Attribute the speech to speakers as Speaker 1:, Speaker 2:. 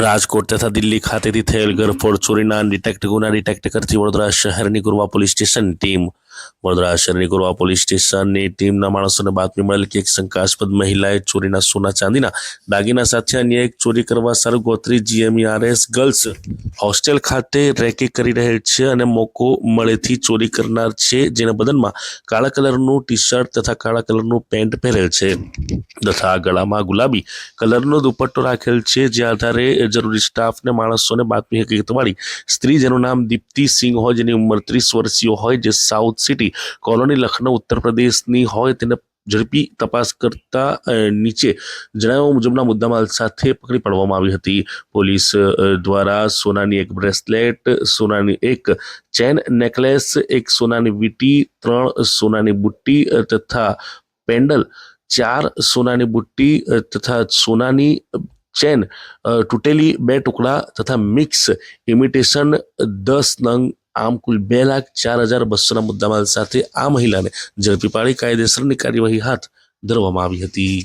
Speaker 1: રાજકોટ તથા દિલ્હી ખાતેથી થયેલ ઘરફોડ ચોરીના ગુના ડિટેક્ટ કરતી વડોદરા શહેરની ગુરવા પોલીસ સ્ટેશનની ટીમ વડોદરા શહેરની ગુરવા પોલીસ સ્ટેશનની ટીમના માણસોને બાતમી મળેલ કે એક શંકાસ્પદ મહિલાએ ચોરીના સોના ચાંદીના દાગીના સાથે અન્ય એક ચોરી કરવા સરગોત્રી GMERS ગર્લ્સ હોસ્ટેલ ખાતે રેકી કરી રહેલ છે અને મોકો મળેથી ચોરી કરનાર છે, જેના બદનમાં કાળા કલરનું ટી-શર્ટ તથા કાળા કલરનું પેન્ટ પહેરેલ છે તથા ગળામાં ગુલાબી કલરનો દુપટ્ટો રાખેલ છે, જે આધારે જરૂરી સ્ટાફને માણસોને બાતમી હકીકતવાળી સ્ત્રી જેનું નામ દીપ્તિ સિંહ હોય, જેની ઉંમર 30 વર્ષીય હોય, જે સાઉથ સિટી કોલોની લખનૌ ઉત્તર પ્રદેશની હોય, તેને ઝડપી તપાસ કરતા નીચે જણાવ્યા મુજબના મુદ્દામાલ સાથે પકડી પાડવામાં આવી હતી। પોલીસ દ્વારા સોનાની એક બ્રેસલેટ, સોનાની એક ચેન નેકલેસ, એક સોનાની વીંટી, 3 સોનાની બુટ્ટી તથા પેન્ડલ, 4 સોનાની બુટ્ટી તથા સોનાની ચેન તૂટેલી 2 ટુકડા તથા મિક્સ ઇમિટેશન 10 નંગ, આમ કુલ 2,04,200ના મુદ્દામાલ સાથે આ મહિલાને ઝડપી પાડી કાયદેસરની કાર્યવાહી હાથ ધરવામાં આવી હતી।